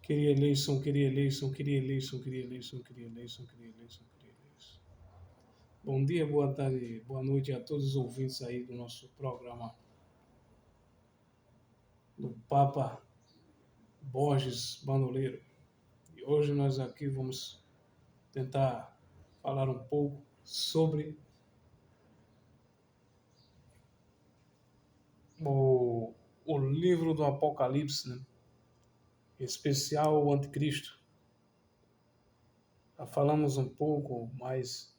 Queria eleição, queria eleição, queria eleição, queria eleição, queria eleição, queria eleição, queria eleição. Bom dia, boa tarde, boa noite a todos os ouvintes aí do nosso programa do Papa Borges Bandoleiro. E hoje nós aqui vamos tentar falar um pouco sobre o livro do Apocalipse, né? Em especial o Anticristo. Já falamos um pouco, mas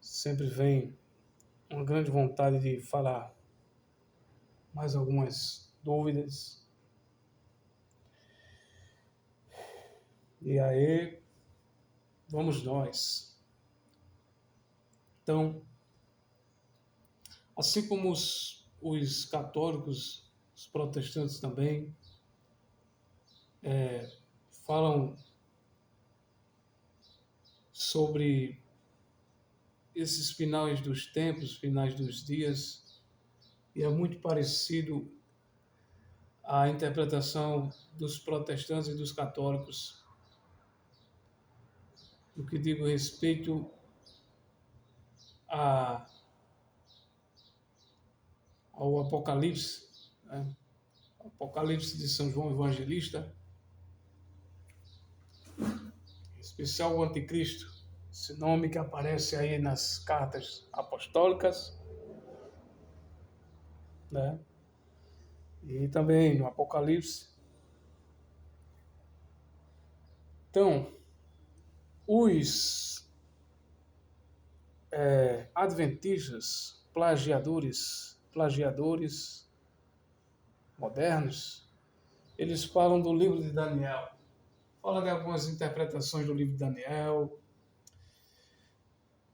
sempre vem uma grande vontade de falar mais algumas dúvidas. E aí, vamos nós. Então, assim como os católicos, os protestantes também, falam sobre esses finais dos tempos, finais dos dias, e é muito parecido à interpretação dos protestantes e dos católicos, no que digo respeito a, ao Apocalipse, né? Apocalipse de São João Evangelista, em especial o Anticristo, esse nome que aparece aí nas cartas apostólicas, né? E também no Apocalipse. Então, os adventistas, plagiadores modernos, eles falam do livro de Daniel, falam de algumas interpretações do livro de Daniel,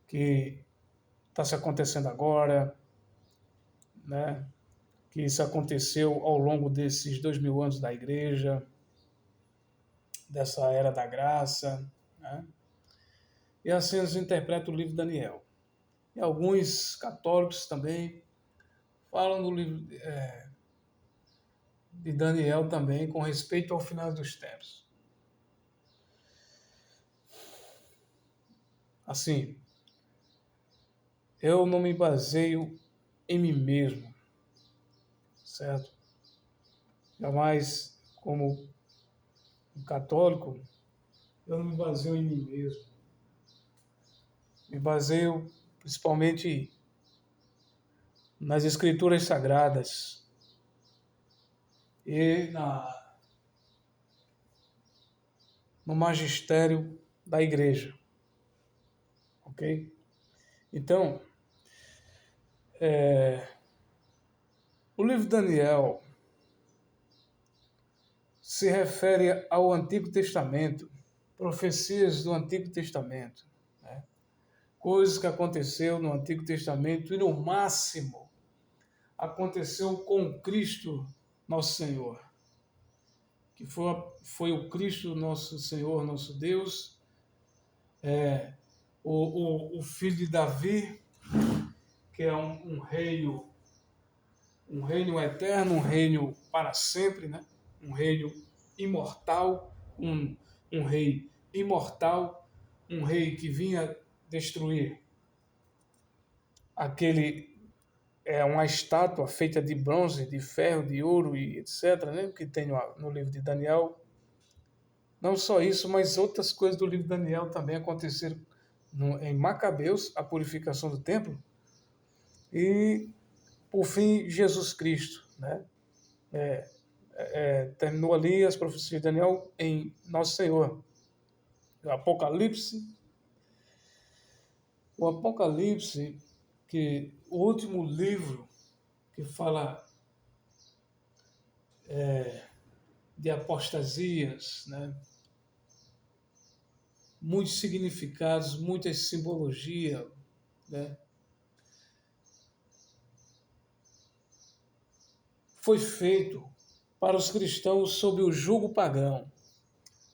que está se acontecendo agora, né? Que isso aconteceu ao longo desses 2000 anos da igreja, dessa era da graça, né? E assim eles interpretam o livro de Daniel. E alguns católicos também falam do livro de Daniel também com respeito ao final dos tempos. Assim, eu não me baseio em mim mesmo, certo? Jamais, como um católico, eu não me baseio em mim mesmo. Me baseio principalmente nas escrituras sagradas e no magistério da igreja, ok? Então, o livro de Daniel se refere ao Antigo Testamento, profecias do Antigo Testamento, né? Coisas que aconteceu no Antigo Testamento e no máximo aconteceu com Cristo nosso Senhor, que foi o Cristo nosso Senhor, nosso Deus, o filho de Davi, que é um reino eterno, um reino para sempre, né? Um reino imortal, um rei imortal, um rei que vinha destruir aquele uma estátua feita de bronze, de ferro, de ouro e etc., né? Que tem no livro de Daniel. Não só isso, mas outras coisas do livro de Daniel também aconteceram em Macabeus, a purificação do templo, e, por fim, Jesus Cristo, né? Terminou ali as profecias de Daniel em Nosso Senhor. O Apocalipse, que o último livro que fala de apostasias, né? Muitos significados, muita simbologia, né? Foi feito para os cristãos sob o jugo pagão.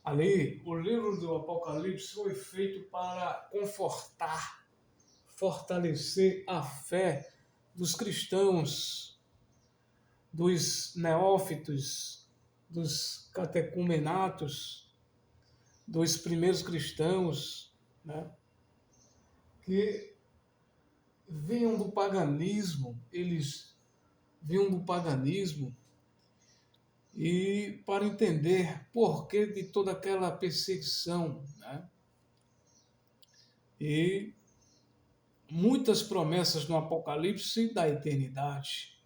Ali, o livro do Apocalipse foi feito para confortar, fortalecer a fé dos cristãos, dos neófitos, dos catecumenatos, dos primeiros cristãos, né, que vinham do paganismo, eles vinham do paganismo e para entender por que de toda aquela perseguição, né, e muitas promessas no Apocalipse da eternidade,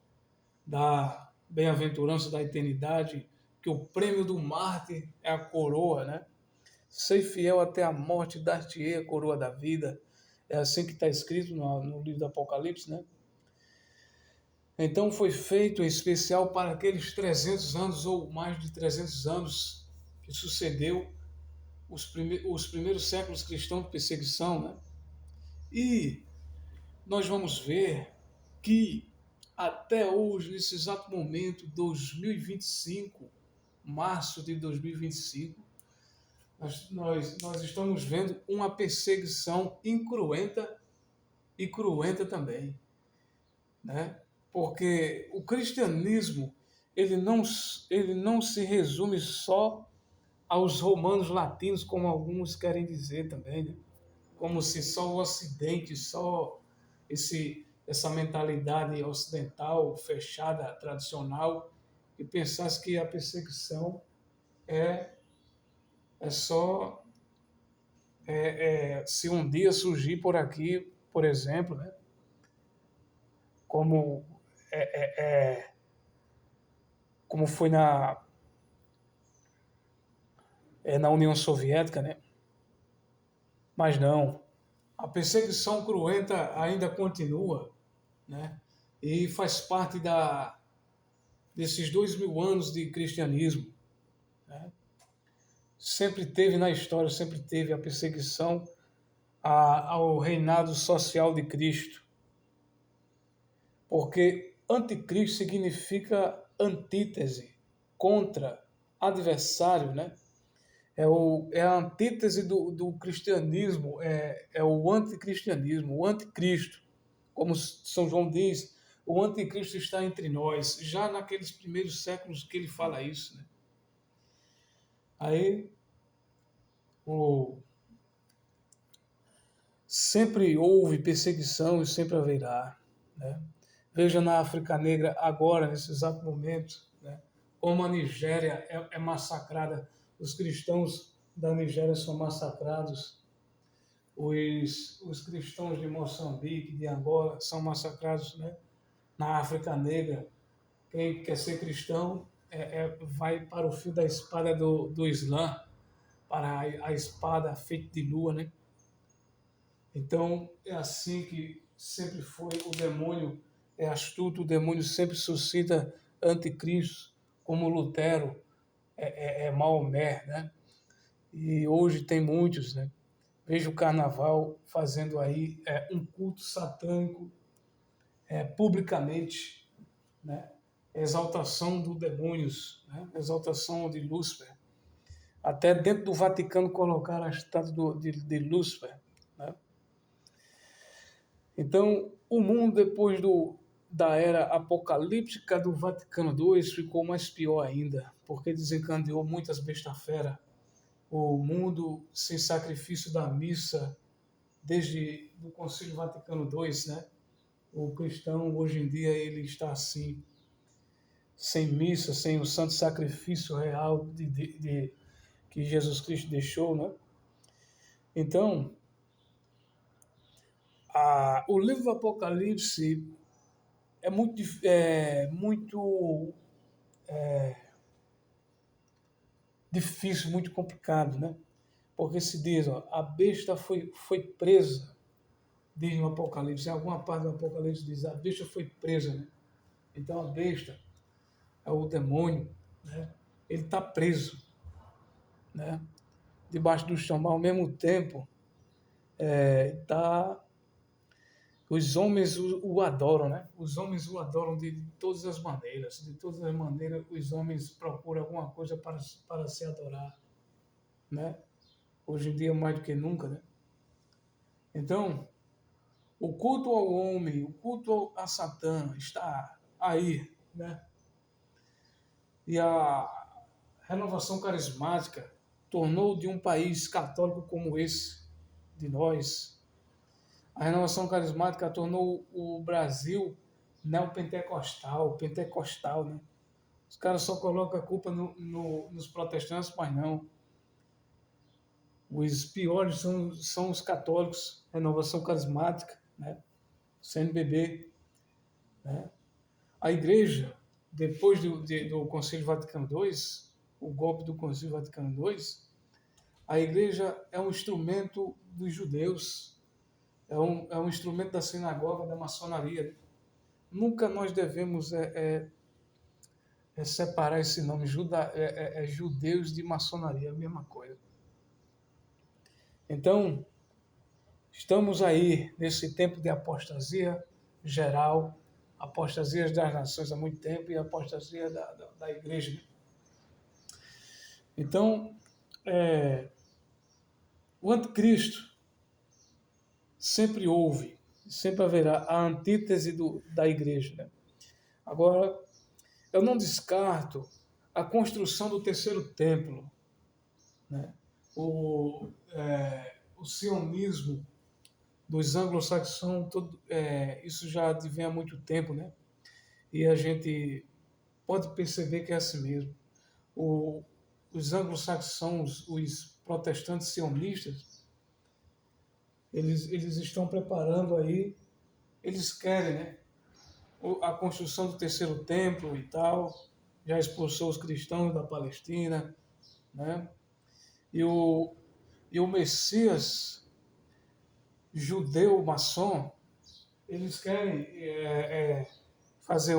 da bem-aventurança da eternidade, que o prêmio do mártir é a coroa, né? Ser fiel até a morte, dar-te-ei a coroa da vida. É assim que está escrito no livro do Apocalipse, né? Então foi feito em especial para aqueles 300 anos ou mais de 300 anos que sucedeu os primeiros séculos cristãos de perseguição, né? E nós vamos ver que até hoje, nesse exato momento, 2025, março de 2025, nós estamos vendo uma perseguição incruenta e cruenta também, né? Porque o cristianismo ele não se resume só aos romanos latinos, como alguns querem dizer também, né? Como se só o Ocidente, só essa mentalidade ocidental, fechada, tradicional, e pensasse que a perseguição é, é só se um dia surgir por aqui, por exemplo, né, como, como foi na União Soviética, né? Mas não, a perseguição cruenta ainda continua, né? E faz parte desses 2000 anos de cristianismo, né? Sempre teve na história, sempre teve a perseguição ao reinado social de Cristo, porque anticristo significa antítese, contra, adversário, né? É a antítese do cristianismo, é o anticristianismo, o anticristo. Como São João diz, o anticristo está entre nós, já naqueles primeiros séculos que ele fala isso, né? Aí, o, sempre houve perseguição e sempre haverá, né? Veja na África Negra agora, nesse exato momento, né, como a Nigéria é massacrada, os cristãos da Nigéria são massacrados, os cristãos de Moçambique, de Angola, são massacrados, né, na África Negra. Quem quer ser cristão vai para o fio da espada do Islã, para a espada feita de lua, né? Então, é assim que sempre foi. O demônio é astuto, o demônio sempre suscita anticristo, como Lutero, Maomé, né? E hoje tem muitos, né? Veja o carnaval fazendo aí um culto satânico publicamente, né? Exaltação do demônios, né? Exaltação de Lúcifer. Até dentro do Vaticano colocaram a estátua de Lúcifer, né? Então, o mundo depois da era apocalíptica do Vaticano II ficou mais pior ainda, porque desencadeou muitas besta-fera. O mundo sem sacrifício da missa, desde o Concílio Vaticano II, né? O cristão, hoje em dia, ele está assim, sem missa, sem o santo sacrifício real que Jesus Cristo deixou, né? Então, o livro do Apocalipse é muito difícil, muito complicado, né? Porque se diz, ó, a besta foi presa, diz no Apocalipse, em alguma parte do Apocalipse diz, a besta foi presa, né? Então a besta é o demônio, né? Ele está preso, né? Debaixo do chão, mas ao mesmo tempo tá, os homens o adoram, né? Os homens o adoram de todas as maneiras, de todas as maneiras os homens procuram alguma coisa para se adorar, né? Hoje em dia mais do que nunca, né? Então, o culto ao homem, o culto a Satã está aí, né? E renovação carismática tornou de um país católico como esse, de nós, a renovação carismática tornou o Brasil pentecostal, né? Os caras só colocam a culpa nos protestantes, mas não. Os piores são os católicos, renovação carismática, né? CNBB, né? A igreja, depois do Concílio Vaticano II, o golpe do Concílio Vaticano II, a igreja é um instrumento dos judeus, é um instrumento da sinagoga, da maçonaria, né? Nunca nós devemos separar esse nome, judeus de maçonaria, é a mesma coisa. Então, estamos aí nesse tempo de apostasia geral, apostasia das nações há muito tempo e apostasia da igreja. Então, o anticristo sempre houve, sempre haverá a antítese da igreja, né? Agora, eu não descarto a construção do terceiro templo, né? O sionismo dos anglo-saxões, isso já vem há muito tempo, né? E a gente pode perceber que é assim mesmo. Os anglo-saxões, os protestantes sionistas, eles estão preparando aí, eles querem, né? A construção do terceiro templo e tal, já expulsou os cristãos da Palestina, né? E o Messias judeu maçom, eles querem fazer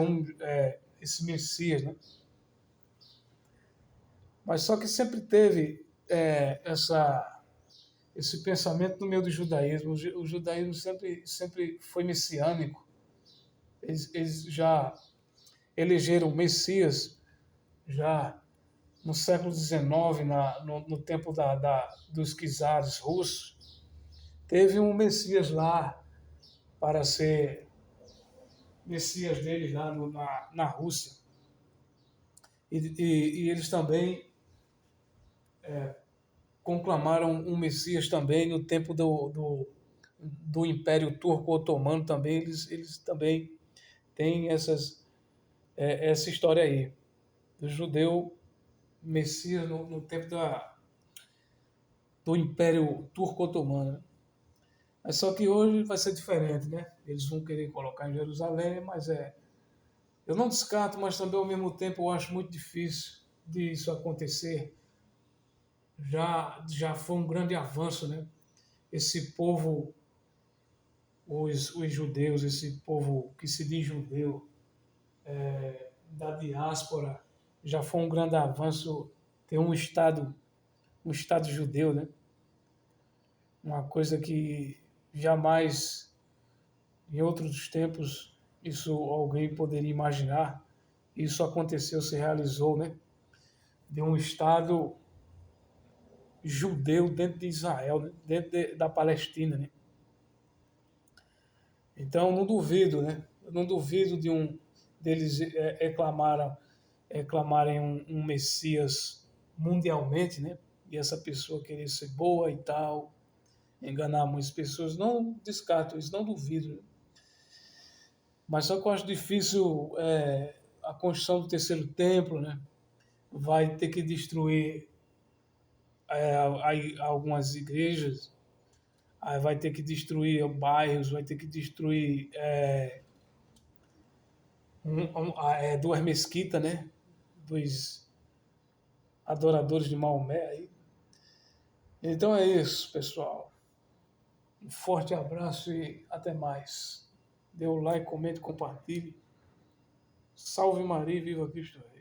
esse Messias, né? Mas só que sempre teve esse pensamento no meio do judaísmo. O judaísmo sempre foi messiânico. Eles já elegeram o Messias já no século XIX, no tempo dos czares russos. Teve um Messias lá para ser Messias deles lá na Rússia. E eles também conclamaram um Messias também no tempo do Império Turco-Otomano também. Eles também têm essa história aí, do judeu Messias no tempo do Império Turco-Otomano. Mas só que hoje vai ser diferente, né? Eles vão querer colocar em Jerusalém, mas eu não descarto, mas também ao mesmo tempo eu acho muito difícil disso acontecer. Já foi um grande avanço, né? Esse povo, os judeus, esse povo que se diz judeu, da diáspora, já foi um grande avanço ter um Estado judeu, né? Uma coisa que jamais, em outros tempos, isso alguém poderia imaginar. Isso aconteceu, se realizou, né? De um Estado judeu dentro de Israel, né? Dentro da Palestina, né? Então, não duvido, né? Eu não duvido deles reclamarem um Messias mundialmente, né? E essa pessoa querer ser boa e tal, enganar muitas pessoas. Não descarto isso, não duvido, né? Mas só que eu acho difícil a construção do terceiro templo, né? Vai ter que destruir algumas igrejas, aí vai ter que destruir bairros, vai ter que destruir duas mesquitas, né? Dos adoradores de Maomé. Aí. Então é isso, pessoal. Um forte abraço e até mais. Dê o like, comente, compartilhe. Salve Maria e viva Cristo Rei.